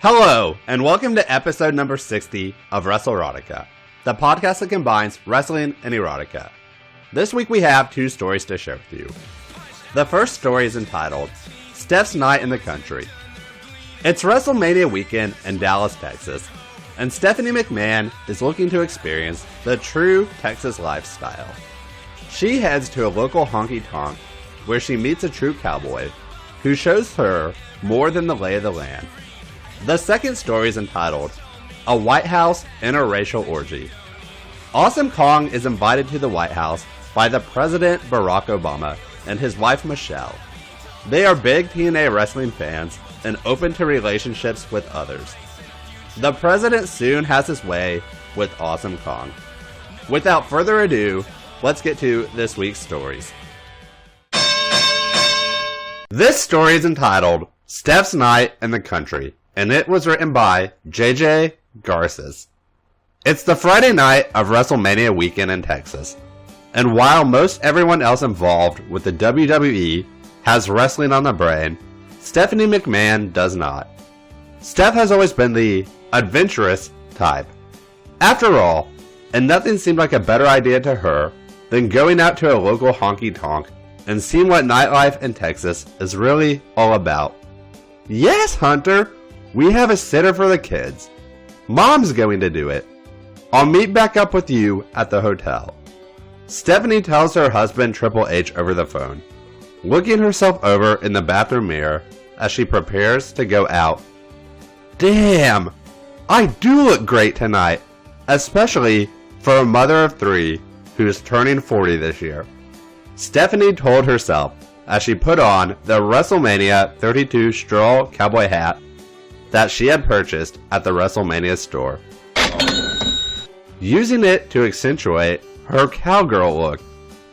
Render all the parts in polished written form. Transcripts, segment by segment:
Hello, and welcome to episode number 60 of WrestleRotica, the podcast that combines wrestling and erotica. This week we have two stories to share with you. The first story is entitled, Steph's Night in the Country. It's WrestleMania weekend in Dallas, Texas, and Stephanie McMahon is looking to experience the true Texas lifestyle. She heads to a local honky-tonk where she meets a true cowboy who shows her more than the lay of the land. The second story is entitled, A White House Interracial Orgy. Awesome Kong is invited to the White House by the President Barack Obama and his wife Michelle. They are big TNA wrestling fans and open to relationships with others. The President soon has his way with Awesome Kong. Without further ado, let's get to this week's stories. This story is entitled, Steph's Night in the Country, and it was written by JJ Garces. It's the Friday night of WrestleMania weekend in Texas, and while most everyone else involved with the WWE has wrestling on the brain, Stephanie McMahon does not. Steph has always been the adventurous type. After all, and nothing seemed like a better idea to her than going out to a local honky-tonk and seeing what nightlife in Texas is really all about. Yes, Hunter! We have a sitter for the kids. Mom's going to do it. I'll meet back up with you at the hotel. Stephanie tells her husband Triple H over the phone, looking herself over in the bathroom mirror as she prepares to go out. Damn! I do look great tonight, especially for a mother of three who's turning 40 this year. Stephanie told herself as she put on the WrestleMania 32 straw cowboy hat that she had purchased at the WrestleMania store, using it to accentuate her cowgirl look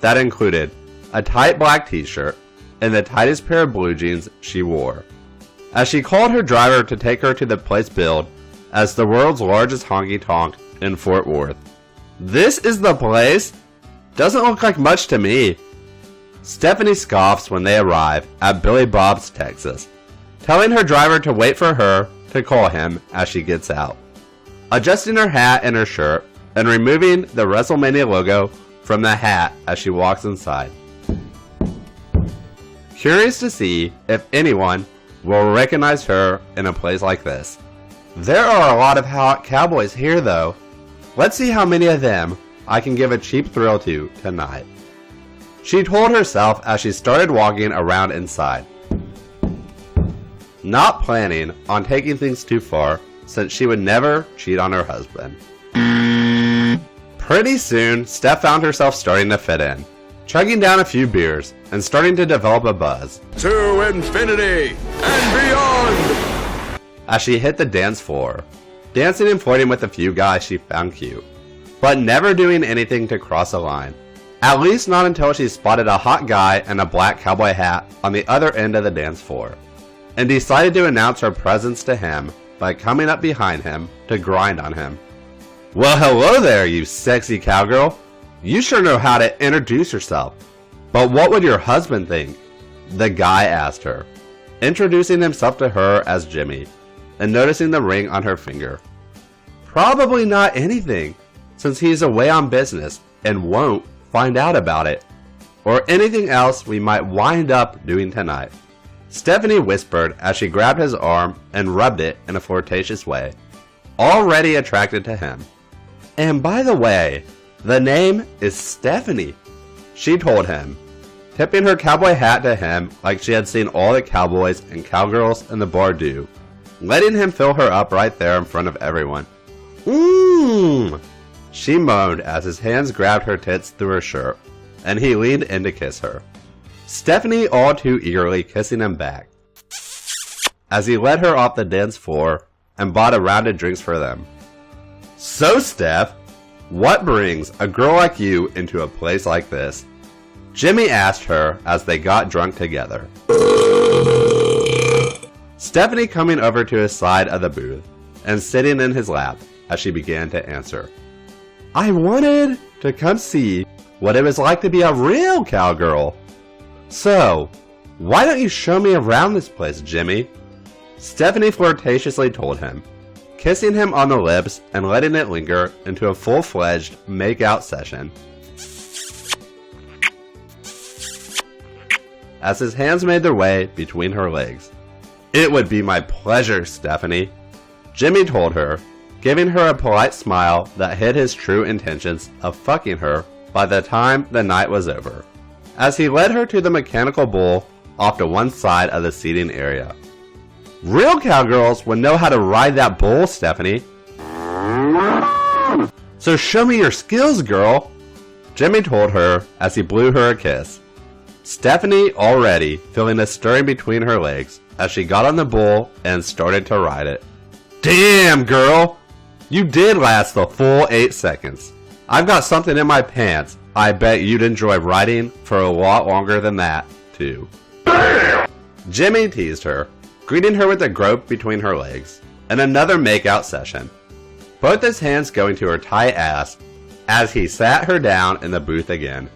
that included a tight black t-shirt and the tightest pair of blue jeans she wore. As she called her driver to take her to the place billed as the world's largest honky-tonk in Fort Worth. This is the place? Doesn't look like much to me. Stephanie scoffs when they arrive at Billy Bob's, Texas, telling her driver to wait for her to call him as she gets out. Adjusting her hat and her shirt, and removing the WrestleMania logo from the hat as she walks inside. Curious to see if anyone will recognize her in a place like this. There are a lot of hot cowboys here though. Let's see how many of them I can give a cheap thrill to tonight. She told herself as she started walking around inside, not planning on taking things too far since she would never cheat on her husband. Pretty soon, Steph found herself starting to fit in, chugging down a few beers and starting to develop a buzz. To infinity and beyond! As she hit the dance floor, dancing and flirting with a few guys she found cute, but never doing anything to cross a line. At least not until she spotted a hot guy in a black cowboy hat on the other end of the dance floor, and decided to announce her presence to him by coming up behind him to grind on him. Well, hello there, you sexy cowgirl. You sure know how to introduce yourself. But what would your husband think? The guy asked her, introducing himself to her as Jimmy, and noticing the ring on her finger. Probably not anything, since he's away on business and won't find out about it, or anything else we might wind up doing tonight. Stephanie whispered as she grabbed his arm and rubbed it in a flirtatious way, already attracted to him. And by the way, the name is Stephanie, she told him, tipping her cowboy hat to him like she had seen all the cowboys and cowgirls in the bar do, letting him fill her up right there in front of everyone. She moaned as his hands grabbed her tits through her shirt, and he leaned in to kiss her. Stephanie all too eagerly kissing him back, as he led her off the dance floor and bought a round of drinks for them. So Steph, what brings a girl like you into a place like this? Jimmy asked her as they got drunk together. Stephanie coming over to his side of the booth and sitting in his lap as she began to answer. I wanted to come see what it was like to be a real cowgirl. So, why don't you show me around this place, Jimmy? Stephanie flirtatiously told him, kissing him on the lips and letting it linger into a full-fledged make-out session. As his hands made their way between her legs. "It would be my pleasure, Stephanie," Jimmy told her, giving her a polite smile that hid his true intentions of fucking her by the time the night was over, as he led her to the mechanical bull off to one side of the seating area. "Real cowgirls would know how to ride that bull, Stephanie. So show me your skills, girl," Jimmy told her as he blew her a kiss. Stephanie already feeling a stirring between her legs as she got on the bull and started to ride it. "Damn, girl! You did last the full 8 seconds. I've got something in my pants I bet you'd enjoy riding for a lot longer than that, too." Jimmy teased her, greeting her with a grope between her legs, and another make-out session. Both his hands going to her tight ass as he sat her down in the booth again.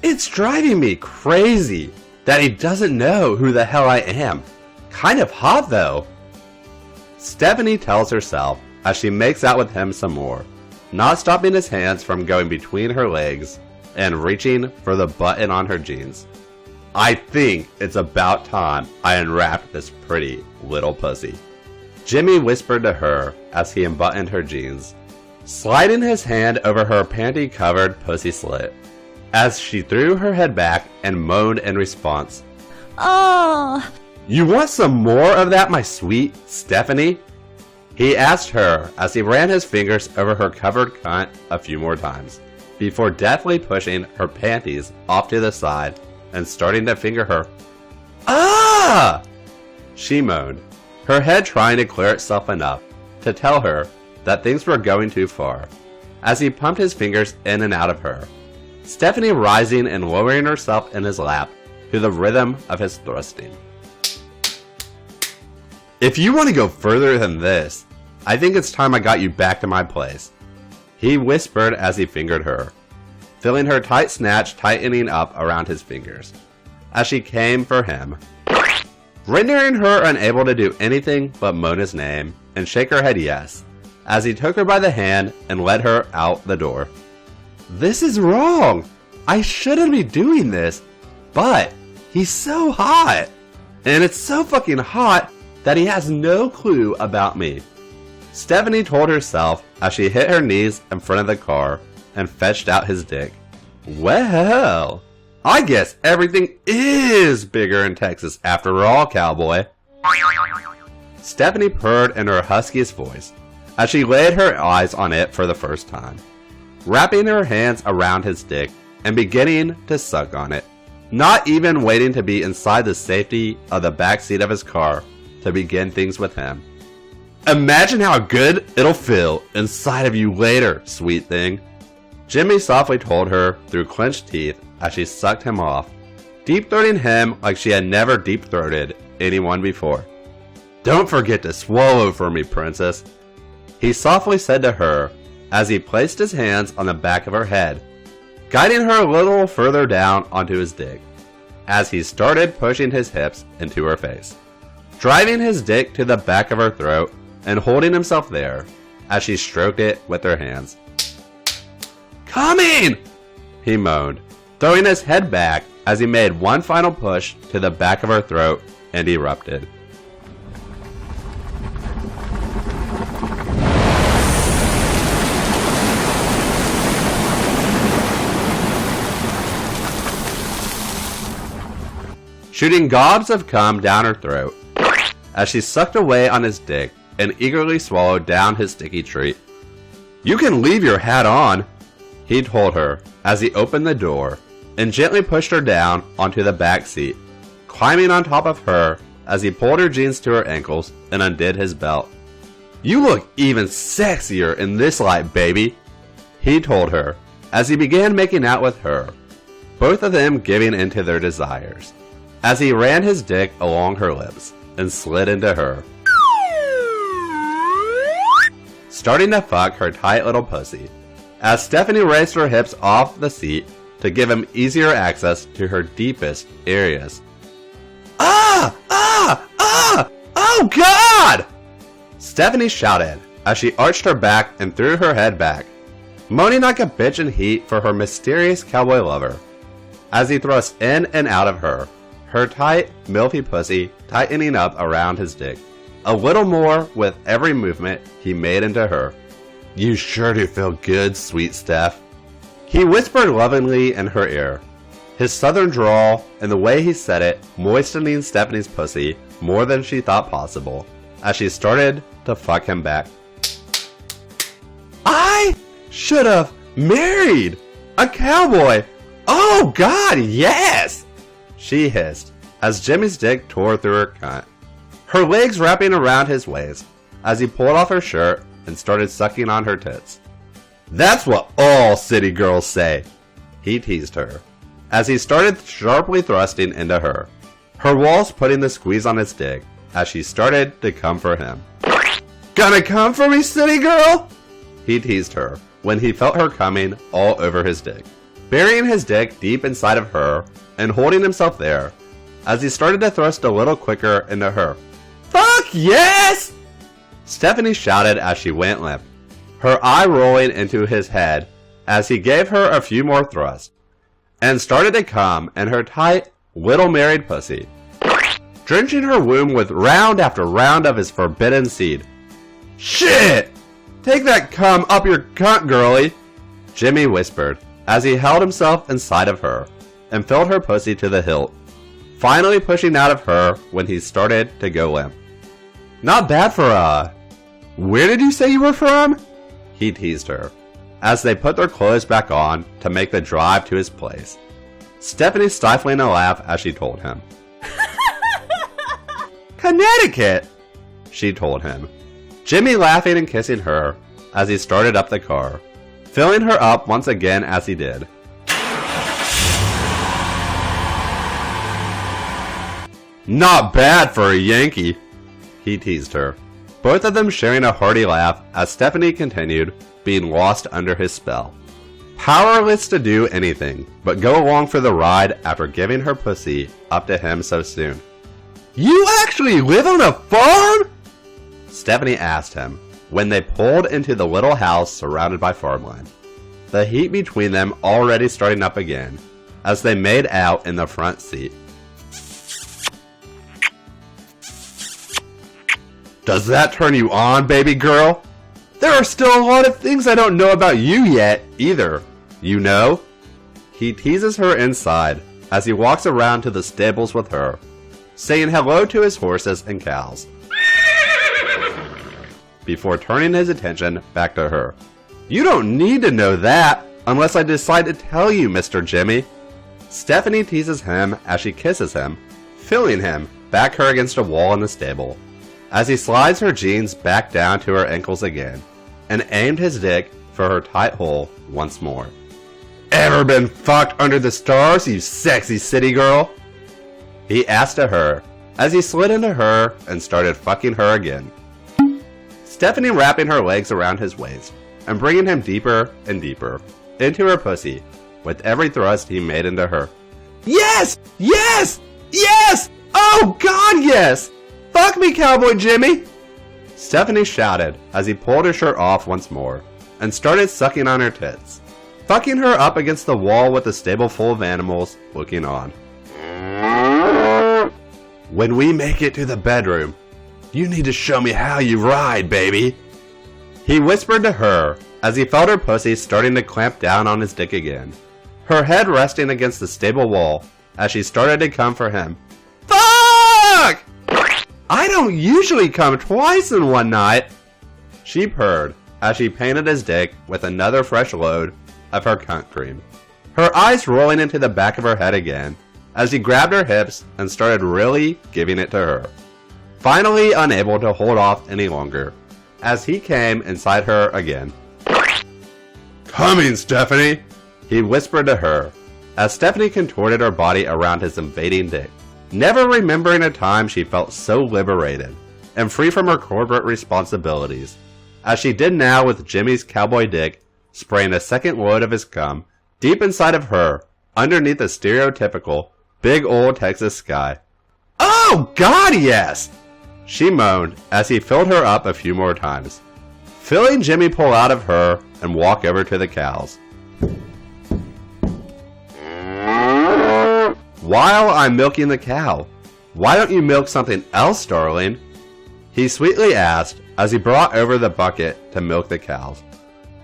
"It's driving me crazy that he doesn't know who the hell I am. Kind of hot, though," Stephanie tells herself as she makes out with him some more, not stopping his hands from going between her legs and reaching for the button on her jeans. "I think it's about time I unwrapped this pretty little pussy," Jimmy whispered to her as he unbuttoned her jeans, sliding his hand over her panty-covered pussy slit, as she threw her head back and moaned in response. "Oh." "You want some more of that, my sweet Stephanie?" he asked her as he ran his fingers over her covered cunt a few more times, before deftly pushing her panties off to the side and starting to finger her. "Ah!" she moaned, her head trying to clear itself enough to tell her that things were going too far, as he pumped his fingers in and out of her, Stephanie rising and lowering herself in his lap to the rhythm of his thrusting. "If you want to go further than this, I think it's time I got you back to my place," he whispered as he fingered her, feeling her tight snatch tightening up around his fingers, as she came for him, rendering her unable to do anything but moan his name and shake her head yes, as he took her by the hand and led her out the door. "This is wrong. I shouldn't be doing this, but he's so hot, and it's so fucking hot that he has no clue about me," Stephanie told herself as she hit her knees in front of the car and fetched out his dick. "Well, I guess everything is bigger in Texas after all, cowboy," Stephanie purred in her huskiest voice as she laid her eyes on it for the first time, wrapping her hands around his dick and beginning to suck on it, not even waiting to be inside the safety of the back seat of his car to begin things with him. "Imagine how good it'll feel inside of you later, sweet thing," Jimmy softly told her through clenched teeth as she sucked him off, deep-throating him like she had never deep-throated anyone before. "Don't forget to swallow for me, princess," he softly said to her as he placed his hands on the back of her head, guiding her a little further down onto his dick, as he started pushing his hips into her face, driving his dick to the back of her throat and holding himself there as she stroked it with her hands. "Coming!" he moaned, throwing his head back as he made one final push to the back of her throat and erupted. Shooting gobs of cum down her throat as she sucked away on his dick and eagerly swallowed down his sticky treat. "You can leave your hat on," he told her as he opened the door and gently pushed her down onto the back seat, climbing on top of her as he pulled her jeans to her ankles and undid his belt. "You look even sexier in this light, baby," he told her as he began making out with her, both of them giving into their desires, as he ran his dick along her lips and slid into her, starting to fuck her tight little pussy, as Stephanie raised her hips off the seat to give him easier access to her deepest areas. "Ah! Ah! Ah! Oh God! Stephanie shouted as she arched her back and threw her head back, moaning like a bitch in heat for her mysterious cowboy lover. As he thrust in and out of her tight, milfy pussy tightening up around his dick, a little more with every movement he made into her. You sure do feel good, sweet Steph. He whispered lovingly in her ear, his southern drawl and the way he said it moistening Stephanie's pussy more than she thought possible as she started to fuck him back. I should have married a cowboy. Oh God, yes! She hissed as Jimmy's dick tore through her cunt, her legs wrapping around his waist as he pulled off her shirt and started sucking on her tits. That's what all city girls say, he teased her, as he started sharply thrusting into her walls putting the squeeze on his dick as she started to come for him. Gonna come for me, city girl? He teased her when he felt her coming all over his dick, burying his dick deep inside of her and holding himself there as he started to thrust a little quicker into her. Fuck yes! Stephanie shouted as she went limp, her eye rolling into his head as he gave her a few more thrusts, and started to come in her tight, little married pussy, drenching her womb with round after round of his forbidden seed. Shit! Take that cum up your cunt, girlie, Jimmy whispered as he held himself inside of her and filled her pussy to the hilt, finally pushing out of her when he started to go limp. Not bad for where did you say you were from? He teased her as they put their clothes back on to make the drive to his place, Stephanie stifling a laugh as she told him. Connecticut, she told him, Jimmy laughing and kissing her as he started up the car, filling her up once again as he did. Not bad for a Yankee, he teased her, both of them sharing a hearty laugh as Stephanie continued, being lost under his spell, powerless to do anything but go along for the ride after giving her pussy up to him so soon. You actually live on a farm? Stephanie asked him when they pulled into the little house surrounded by farmland, the heat between them already starting up again as they made out in the front seat. Does that turn you on, baby girl? There are still a lot of things I don't know about you yet, either. You know? He teases her inside as he walks around to the stables with her, saying hello to his horses and cows, before turning his attention back to her. You don't need to know that unless I decide to tell you, Mr. Jimmy. Stephanie teases him as she kisses him, filling him back her against a wall in the stable, as he slides her jeans back down to her ankles again, and aimed his dick for her tight hole once more. Ever been fucked under the stars, you sexy city girl? He asked to her as he slid into her and started fucking her again, Stephanie wrapping her legs around his waist and bringing him deeper and deeper into her pussy with every thrust he made into her. Yes! Yes! Yes! Oh God, yes! Fuck me, Cowboy Jimmy! Stephanie shouted as he pulled her shirt off once more and started sucking on her tits, fucking her up against the wall with a stable full of animals looking on. When we make it to the bedroom, you need to show me how you ride, baby, he whispered to her as he felt her pussy starting to clamp down on his dick again, her head resting against the stable wall as she started to come for him. Fuck! I don't usually come twice in one night, she purred as she painted his dick with another fresh load of her cunt cream, her eyes rolling into the back of her head again as he grabbed her hips and started really giving it to her, finally unable to hold off any longer as he came inside her again. Coming, Stephanie, he whispered to her as Stephanie contorted her body around his invading dick, never remembering a time she felt so liberated and free from her corporate responsibilities as she did now with Jimmy's cowboy dick spraying a second load of his cum deep inside of her underneath the stereotypical big old Texas sky. Oh God, yes! She moaned as he filled her up a few more times, feeling Jimmy pull out of her and walk over to the cows. While I'm milking the cow, why don't you milk something else, darling? He sweetly asked as he brought over the bucket to milk the cows.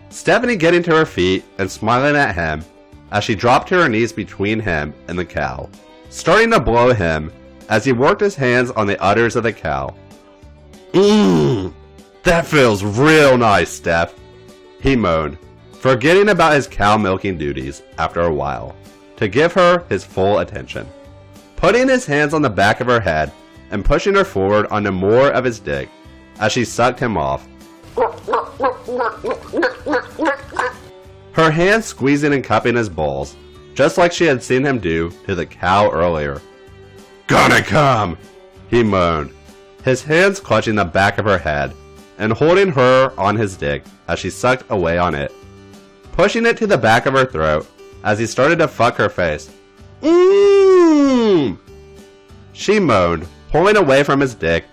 Stephanie getting to her feet and smiling at him as she dropped to her knees between him and the cow, starting to blow him as he worked his hands on the udders of the cow. That feels real nice, Steph, he moaned, forgetting about his cow milking duties after a while, to give her his full attention. Putting his hands on the back of her head and pushing her forward onto more of his dick as she sucked him off. Her hands squeezing and cupping his balls, just like she had seen him do to the cow earlier. Gonna come, he moaned, his hands clutching the back of her head and holding her on his dick as she sucked away on it, pushing it to the back of her throat as he started to fuck her face. She moaned, pulling away from his dick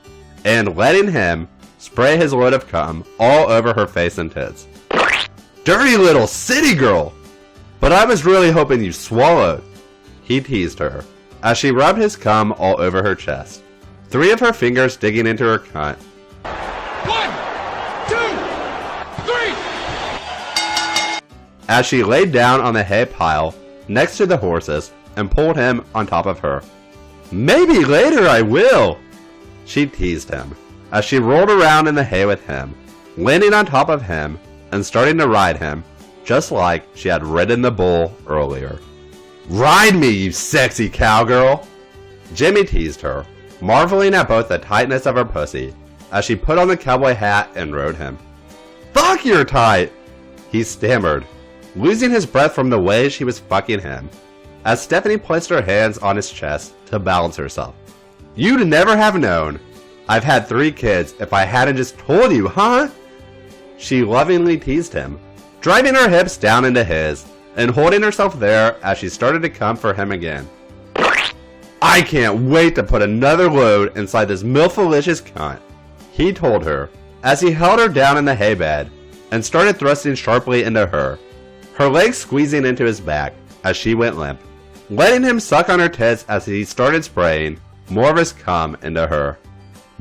and letting him spray his load of cum all over her face and tits. Dirty little city girl! But I was really hoping you swallowed, he teased her, as she rubbed his cum all over her chest, 3 of her fingers digging into her cunt. 1, 2, 3! As she laid down on the hay pile next to the horses and pulled him on top of her. Maybe later I will, she teased him, as she rolled around in the hay with him, landing on top of him and starting to ride him, just like she had ridden the bull earlier. Ride me, you sexy cowgirl! Jimmy teased her, marveling at both the tightness of her pussy, as she put on the cowboy hat and rode him. Fuck, you're tight! He stammered, losing his breath from the way she was fucking him, as Stephanie placed her hands on his chest to balance herself. You'd never have known. I've had 3 kids if I hadn't just told you, huh? She lovingly teased him, driving her hips down into his and holding herself there as she started to come for him again. I can't wait to put another load inside this milfalicious cunt, he told her as he held her down in the hay bed and started thrusting sharply into her, her legs squeezing into his back as she went limp, letting him suck on her tits as he started spraying more of his cum into her.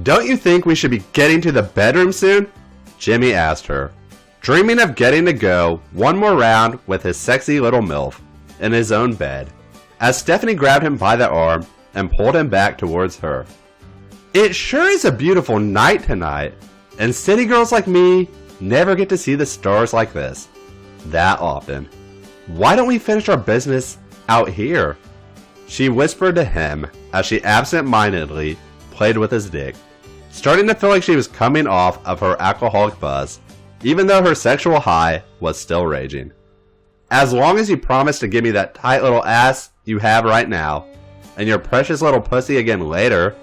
Don't you think we should be getting to the bedroom soon? Jimmy asked her, dreaming of getting to go one more round with his sexy little MILF in his own bed, as Stephanie grabbed him by the arm and pulled him back towards her. It sure is a beautiful night tonight, and city girls like me never get to see the stars like this that often. Why don't we finish our business out here? She whispered to him as she absent-mindedly played with his dick, starting to feel like she was coming off of her alcoholic buzz, even though her sexual high was still raging. As long as you promise to give me that tight little ass you have right now, and your precious little pussy again later.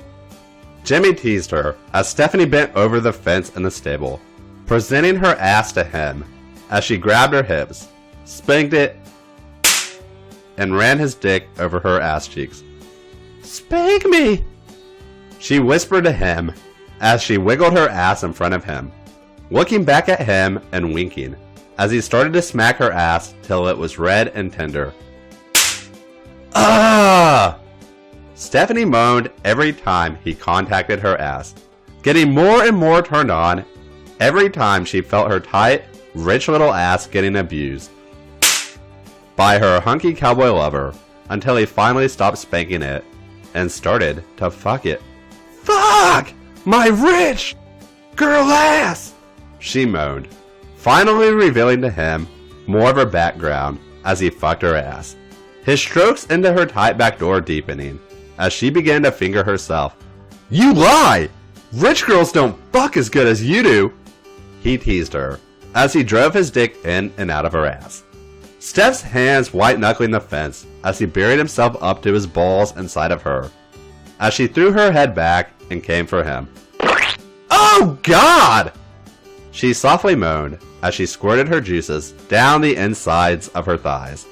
Jimmy teased her as Stephanie bent over the fence in the stable, presenting her ass to him as she grabbed her hips, spanked it, and ran his dick over her ass cheeks. Spank me! She whispered to him as she wiggled her ass in front of him, looking back at him and winking as he started to smack her ass till it was red and tender. Ah! Stephanie moaned every time he contacted her ass, getting more and more turned on every time she felt her tight, rich little ass getting abused by her hunky cowboy lover until he finally stopped spanking it and started to fuck it. Fuck! My rich girl ass! She moaned, finally revealing to him more of her background as he fucked her ass, his strokes into her tight back door deepening as she began to finger herself. You lie! Rich girls don't fuck as good as you do! He teased her as he drove his dick in and out of her ass, Steph's hands white-knuckling the fence as he buried himself up to his balls inside of her, as she threw her head back and came for him. Oh God! She softly moaned as she squirted her juices down the insides of her thighs,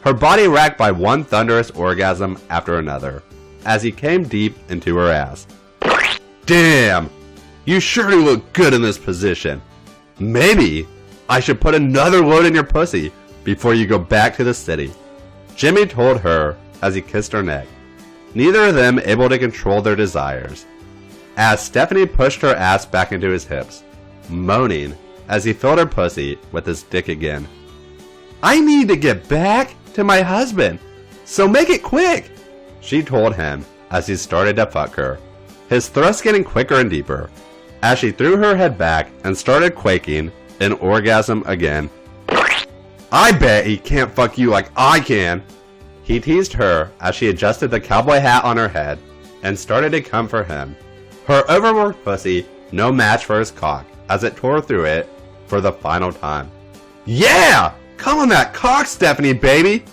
her body racked by one thunderous orgasm after another, as he came deep into her ass. Damn, you sure do look good in this position. Maybe I should put another load in your pussy before you go back to the city, Jimmy told her as he kissed her neck, neither of them able to control their desires, as Stephanie pushed her ass back into his hips, moaning as he filled her pussy with his dick again. I need to get back to my husband, so make it quick, she told him as he started to fuck her, his thrust getting quicker and deeper, as she threw her head back and started quaking in orgasm again. I bet he can't fuck you like I can, he teased her as she adjusted the cowboy hat on her head and started to come for him, her overworked pussy no match for his cock as it tore through it for the final time. Yeah! Come on that cock, Stephanie, baby!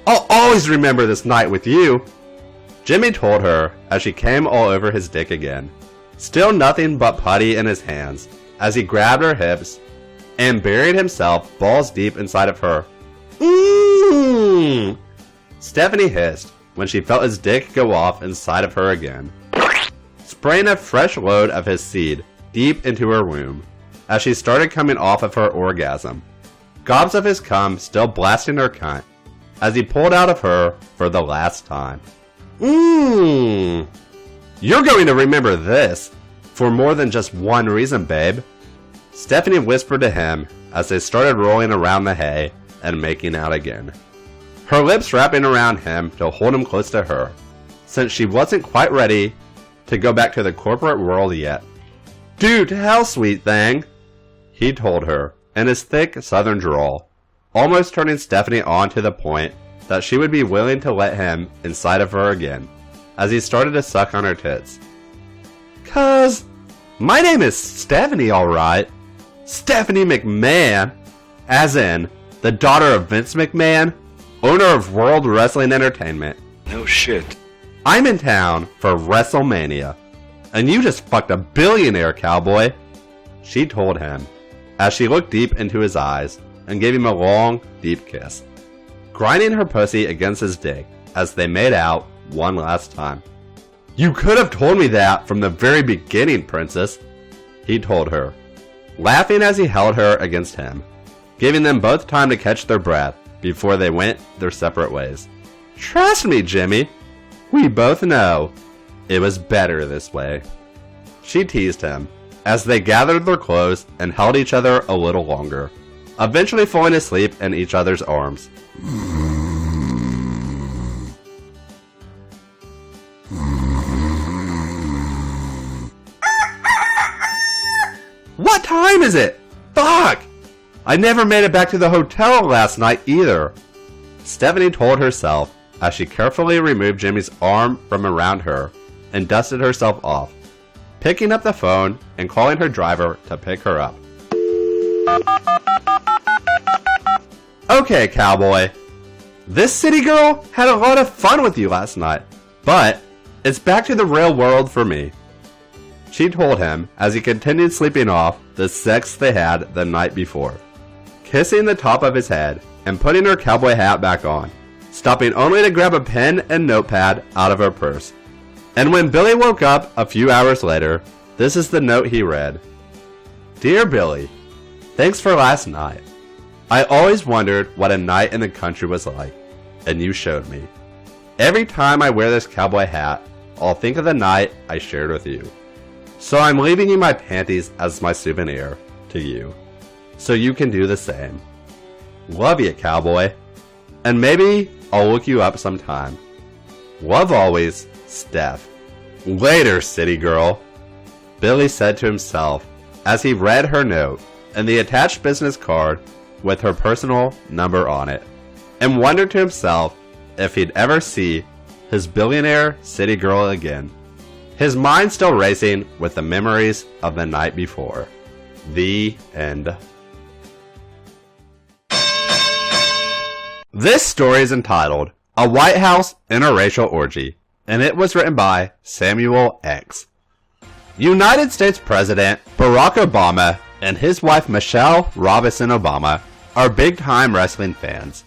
I'll always remember this night with you, Jimmy told her as she came all over his dick again, still nothing but putty in his hands as he grabbed her hips and buried himself balls deep inside of her. Mmm! Stephanie hissed when she felt his dick go off inside of her again, spraying a fresh load of his seed deep into her womb as she started coming off of her orgasm, gobs of his cum still blasting her cunt as he pulled out of her for the last time. Mmm! You're going to remember this for more than just one reason, babe, Stephanie whispered to him as they started rolling around the hay and making out again, her lips wrapping around him to hold him close to her, since she wasn't quite ready to go back to the corporate world yet. Do tell, sweet thing, he told her in his thick southern drawl, almost turning Stephanie on to the point that she would be willing to let him inside of her again as he started to suck on her tits. 'Cause my name is Stephanie, alright. Stephanie McMahon, as in the daughter of Vince McMahon, owner of World Wrestling Entertainment. No shit. I'm in town for WrestleMania, and you just fucked a billionaire, cowboy, she told him as she looked deep into his eyes and gave him a long, deep kiss, grinding her pussy against his dick as they made out one last time. You could have told me that from the very beginning, princess, he told her, laughing as he held her against him, giving them both time to catch their breath before they went their separate ways. Trust me, Jimmy, we both know it was better this way, she teased him as they gathered their clothes and held each other a little longer, eventually falling asleep in each other's arms. What time is it? Fuck! I never made it back to the hotel last night either, Stephanie told herself as she carefully removed Jimmy's arm from around her and dusted herself off, picking up the phone and calling her driver to pick her up. Okay, cowboy. This city girl had a lot of fun with you last night, but it's back to the real world for me, she told him as he continued sleeping off the sex they had the night before, kissing the top of his head and putting her cowboy hat back on, stopping only to grab a pen and notepad out of her purse. And when Billy woke up a few hours later, this is the note he read. Dear Billy, thanks for last night. I always wondered what a night in the country was like, and you showed me. Every time I wear this cowboy hat, I'll think of the night I shared with you. So I'm leaving you my panties as my souvenir to you, so you can do the same. Love you, cowboy. And maybe I'll look you up sometime. Love always, Steph. Later, city girl, Billy said to himself as he read her note and the attached business card with her personal number on it, and wondered to himself if he'd ever see his billionaire city girl again, his mind still racing with the memories of the night before. The end. This story is entitled A White House Interracial Orgy, and it was written by Samuel X. United States President Barack Obama and his wife Michelle Robinson Obama are big-time wrestling fans,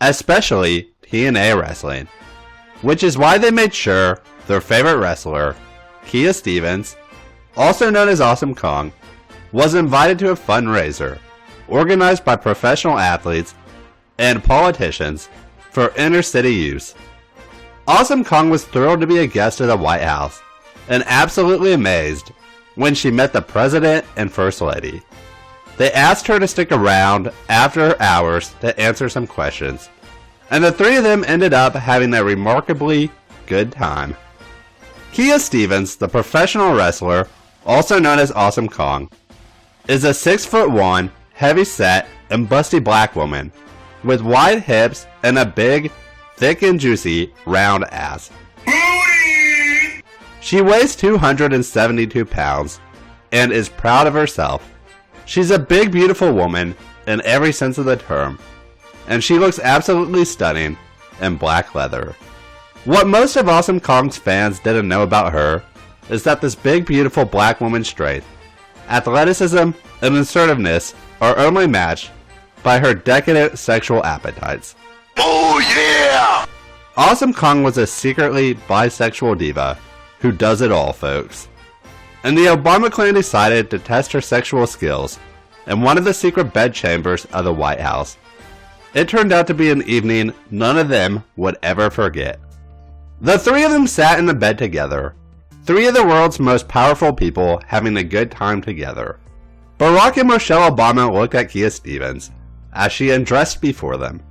especially TNA wrestling, which is why they made sure their favorite wrestler, Kia Stevens, also known as Awesome Kong, was invited to a fundraiser organized by professional athletes and politicians for inner city use. Awesome Kong was thrilled to be a guest at the White House and absolutely amazed when she met the President and First Lady. They asked her to stick around after hours to answer some questions, and the three of them ended up having a remarkably good time. Kia Stevens, the professional wrestler, also known as Awesome Kong, is a 6'1", heavy-set, and busty black woman with wide hips and a big, thick and juicy, round ass. She weighs 272 pounds and is proud of herself. She's a big, beautiful woman in every sense of the term, and she looks absolutely stunning in black leather. What most of Awesome Kong's fans didn't know about her is that this big, beautiful black woman's strength, athleticism, and assertiveness are only matched by her decadent sexual appetites. Oh yeah! Awesome Kong was a secretly bisexual diva who does it all, folks. And the Obama clan decided to test her sexual skills in one of the secret bedchambers of the White House. It turned out to be an evening none of them would ever forget. The three of them sat in the bed together, three of the world's most powerful people having a good time together. Barack and Michelle Obama looked at Kia Stevens as she undressed before them.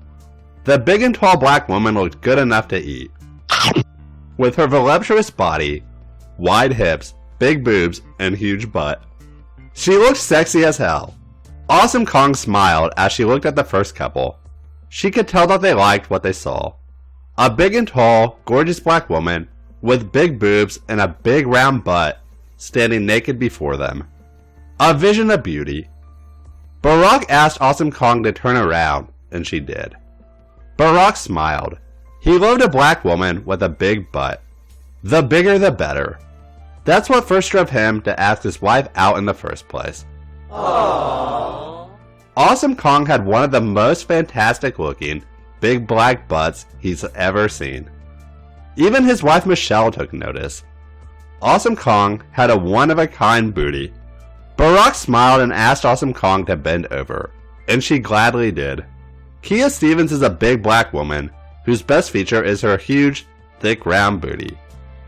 The big and tall black woman looked good enough to eat. With her voluptuous body, wide hips, big boobs, and huge butt. She looked sexy as hell. Awesome Kong smiled as she looked at the first couple. She could tell that they liked what they saw. A big and tall, gorgeous black woman with big boobs and a big round butt standing naked before them. A vision of beauty. Barack asked Awesome Kong to turn around, and she did. Barack smiled. He loved a black woman with a big butt. The bigger the better. That's what first drove him to ask his wife out in the first place. Aww. Awesome Kong had one of the most fantastic looking big black butts he's ever seen. Even his wife Michelle took notice. Awesome Kong had a one-of-a-kind booty. Barack smiled and asked Awesome Kong to bend over, and she gladly did. Kia Stevens is a big black woman whose best feature is her huge, thick round booty.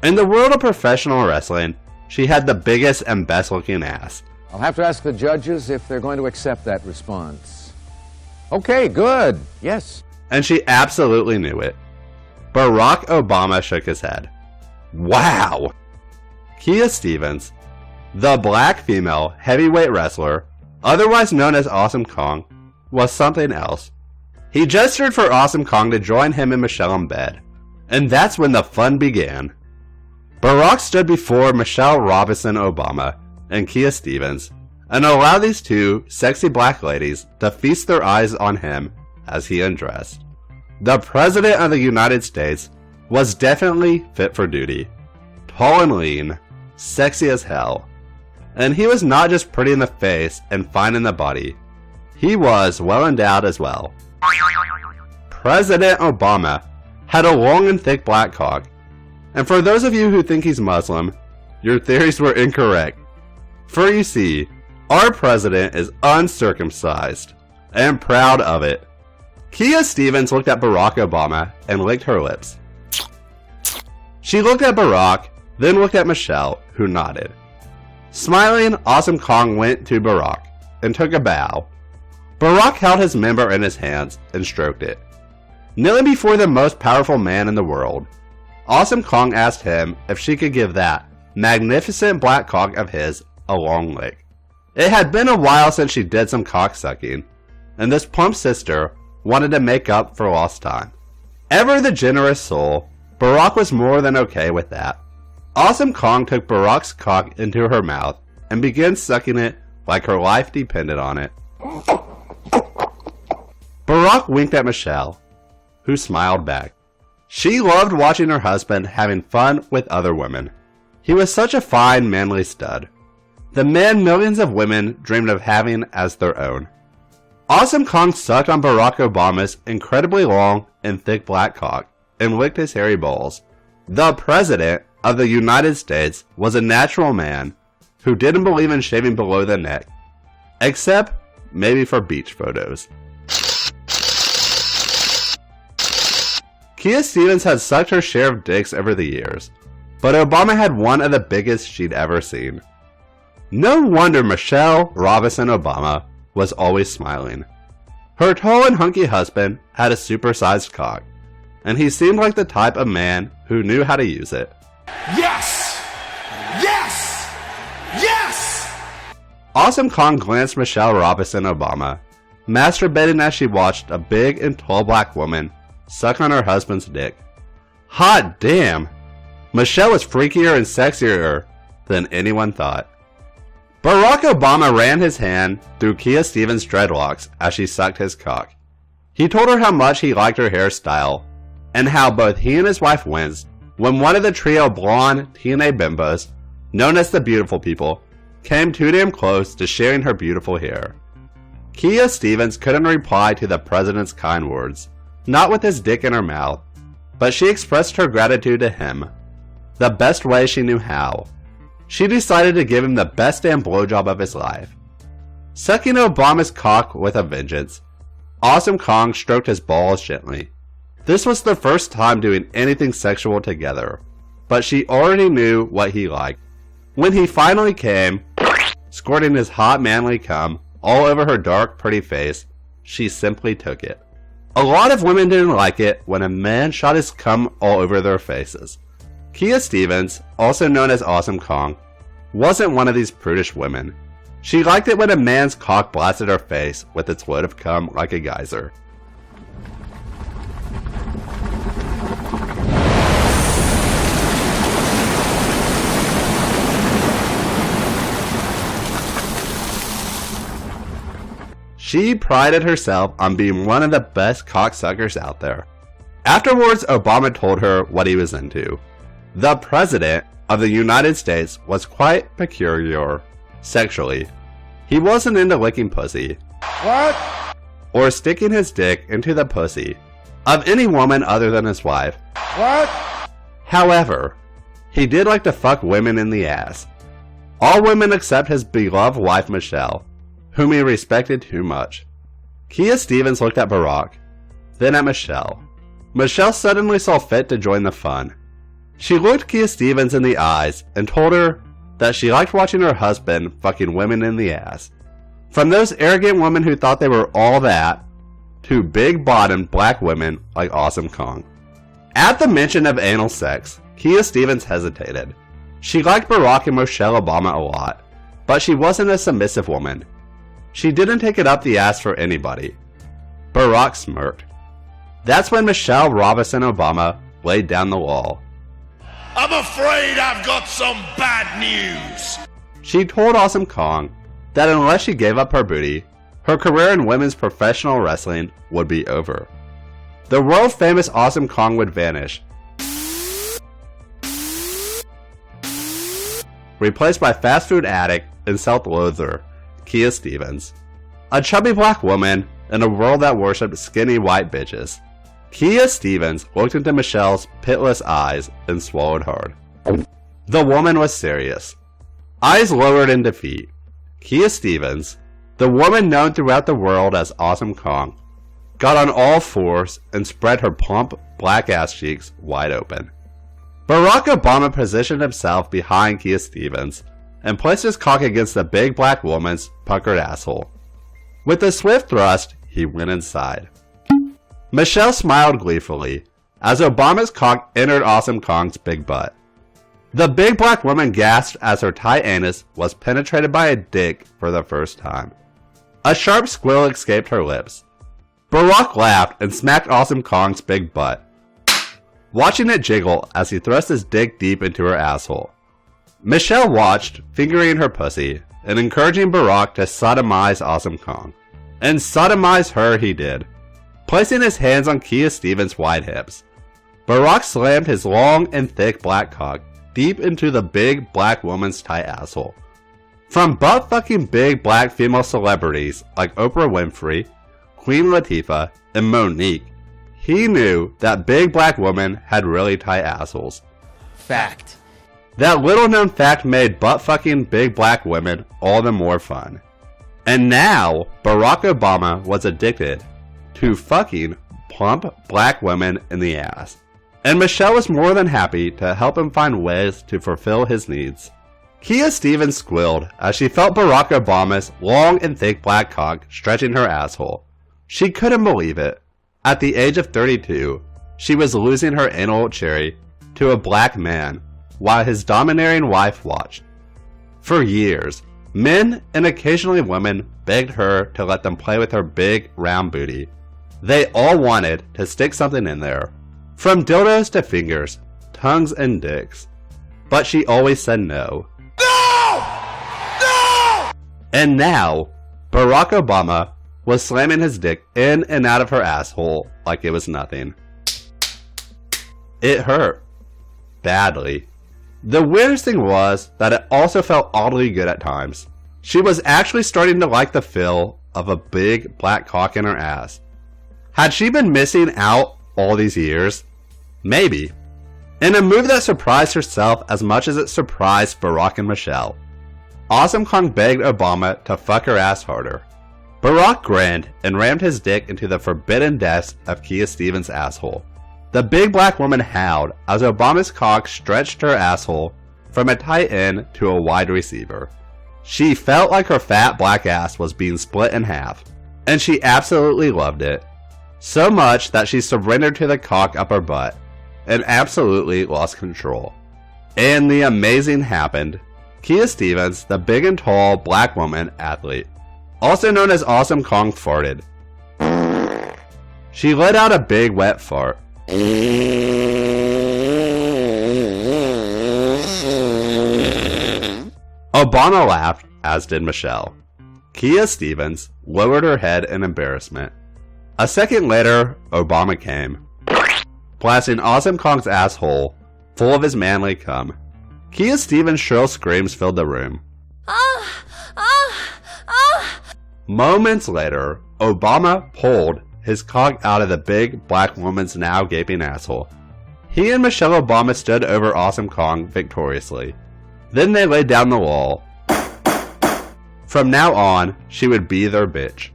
In the world of professional wrestling, she had the biggest and best looking ass. I'll have to ask the judges if they're going to accept that response. Okay, good. Yes. And she absolutely knew it. Barack Obama shook his head. Wow! Kia Stevens, the black female heavyweight wrestler, otherwise known as Awesome Kong, was something else. He gestured for Awesome Kong to join him and Michelle in bed, and that's when the fun began. Barack stood before Michelle Robinson Obama and Kia Stevens and allowed these two sexy black ladies to feast their eyes on him as he undressed. The President of the United States was definitely fit for duty. Tall and lean, sexy as hell. And he was not just pretty in the face and fine in the body. He was well endowed as well. President Obama had a long and thick black cock. And for those of you who think he's Muslim, your theories were incorrect. For you see, our president is uncircumcised, and proud of it. Kia Stevens looked at Barack Obama and licked her lips. She looked at Barack, then looked at Michelle, who nodded. Smiling, Awesome Kong went to Barack and took a bow. Barack held his member in his hands and stroked it. Kneeling before the most powerful man in the world, Awesome Kong asked him if she could give that magnificent black cock of his a long lick. It had been a while since she did some cock sucking, and this plump sister wanted to make up for lost time. Ever the generous soul, Barack was more than okay with that. Awesome Kong took Barack's cock into her mouth and began sucking it like her life depended on it. Barack winked at Michelle, who smiled back. She loved watching her husband having fun with other women. He was such a fine, manly stud. The man millions of women dreamed of having as their own. Awesome Kong sucked on Barack Obama's incredibly long and thick black cock and licked his hairy balls. The President of the United States was a natural man who didn't believe in shaving below the neck, except maybe for beach photos. Kia Stevens had sucked her share of dicks over the years, but Obama had one of the biggest she'd ever seen. No wonder Michelle Robinson Obama was always smiling. Her tall and hunky husband had a supersized cock, and he seemed like the type of man who knew how to use it. Yes! Yes! Yes! Awesome Kong glanced Michelle Robinson Obama, masturbating as she watched a big and tall black woman suck on her husband's dick. Hot damn! Michelle was freakier and sexier than anyone thought. Barack Obama ran his hand through Kia Stevens' dreadlocks as she sucked his cock. He told her how much he liked her hairstyle, and how both he and his wife winced when one of the trio of blonde TNA bimbos, known as the Beautiful People, came too damn close to sharing her beautiful hair. Kia Stevens couldn't reply to the president's kind words, not with his dick in her mouth, but she expressed her gratitude to him, the best way she knew how. She decided to give him the best damn blowjob of his life. Sucking Obama's cock with a vengeance, Awesome Kong stroked his balls gently. This was the first time doing anything sexual together, but she already knew what he liked. When he finally came, squirting his hot manly cum all over her dark pretty face, she simply took it. A lot of women didn't like it when a man shot his cum all over their faces. Kia Stevens, also known as Awesome Kong, wasn't one of these prudish women. She liked it when a man's cock blasted her face with its load of cum like a geyser. She prided herself on being one of the best cocksuckers out there. Afterwards, Obama told her what he was into. The President of the United States was quite peculiar sexually. He wasn't into licking pussy. What? Or sticking his dick into the pussy of any woman other than his wife. What? However, he did like to fuck women in the ass. All women except his beloved wife Michelle, whom he respected too much. Kia Stevens looked at Barack, then at Michelle. Michelle suddenly saw fit to join the fun. She looked Kia Stevens in the eyes and told her that she liked watching her husband fucking women in the ass. From those arrogant women who thought they were all that, to big-bottomed black women like Awesome Kong. At the mention of anal sex, Kia Stevens hesitated. She liked Barack and Michelle Obama a lot, but she wasn't a submissive woman. She didn't take it up the ass for anybody. Barack smirked. That's when Michelle Robinson Obama laid down the law. I'm afraid I've got some bad news. She told Awesome Kong that unless she gave up her booty, her career in women's professional wrestling would be over. The world-famous Awesome Kong would vanish, replaced by fast food addict and self-loather Kia Stevens, a chubby black woman in a world that worshipped skinny white bitches. Kia Stevens looked into Michelle's pitless eyes and swallowed hard. The woman was serious. Eyes lowered in defeat. Kia Stevens, the woman known throughout the world as Awesome Kong, got on all fours and spread her plump black ass cheeks wide open. Barack Obama positioned himself behind Kia Stevens and placed his cock against the big black woman's puckered asshole. With a swift thrust, he went inside. Michelle smiled gleefully as Obama's cock entered Awesome Kong's big butt. The big black woman gasped as her tight anus was penetrated by a dick for the first time. A sharp squeal escaped her lips. Barack laughed and smacked Awesome Kong's big butt, watching it jiggle as he thrust his dick deep into her asshole. Michelle watched, fingering her pussy, and encouraging Barack to sodomize Awesome Kong. And sodomize her he did, placing his hands on Kia Stevens' wide hips. Barack slammed his long and thick black cock deep into the big black woman's tight asshole. From butt-fucking big black female celebrities like Oprah Winfrey, Queen Latifah, and Monique, he knew that big black women had really tight assholes. Fact. That little known fact made butt-fucking big black women all the more fun. And now, Barack Obama was addicted to fucking plump black women in the ass. And Michelle was more than happy to help him find ways to fulfill his needs. Kia Stevens squealed as she felt Barack Obama's long and thick black cock stretching her asshole. She couldn't believe it. At the age of 32, she was losing her anal cherry to a black man while his domineering wife watched. For years, men and occasionally women begged her to let them play with her big, round booty. They all wanted to stick something in there, from dildos to fingers, tongues and dicks. But she always said no. No! No! And now, Barack Obama was slamming his dick in and out of her asshole like it was nothing. It hurt. Badly. The weirdest thing was that it also felt oddly good at times. She was actually starting to like the feel of a big black cock in her ass. Had she been missing out all these years? Maybe. In a move that surprised herself as much as it surprised Barack and Michelle, Awesome Kong begged Obama to fuck her ass harder. Barack grinned and rammed his dick into the forbidden depths of Kia Stevens' asshole. The big black woman howled as Obama's cock stretched her asshole from a tight end to a wide receiver. She felt like her fat black ass was being split in half, and she absolutely loved it. So much that she surrendered to the cock up her butt and absolutely lost control. And the amazing happened. Kia Stevens, the big and tall black woman athlete, also known as Awesome Kong, farted. She let out a big wet fart. Obama laughed, as did Michelle. Kia Stevens lowered her head in embarrassment. A second later, Obama came, blasting Awesome Kong's asshole full of his manly cum. Kia Stevens' shrill screams filled the room. Moments later, Obama pulled his cock out of the big black woman's now gaping asshole. He and Michelle Obama stood over Awesome Kong victoriously. Then they laid down the law. From now on, she would be their bitch,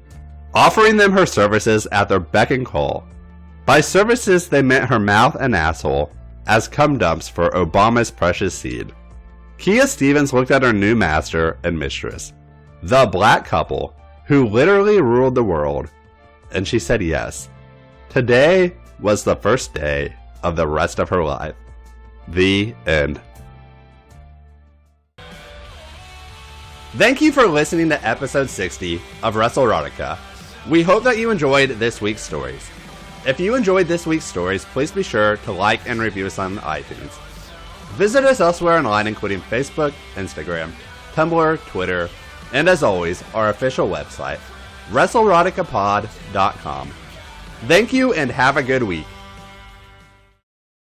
offering them her services at their beck and call. By services, they meant her mouth and asshole as cum dumps for Obama's precious seed. Kia Stevens looked at her new master and mistress, the black couple who literally ruled the world, and she said yes. Today was the first day of the rest of her life. The end. Thank you for listening to episode 60 of WrestleRotica. We hope that you enjoyed this week's stories. If you enjoyed this week's stories, please be sure to like and review us on iTunes. Visit us elsewhere online, including Facebook, Instagram, Tumblr, Twitter, and as always, our official website, WrestleRoticapod.com. Thank you and have a good week.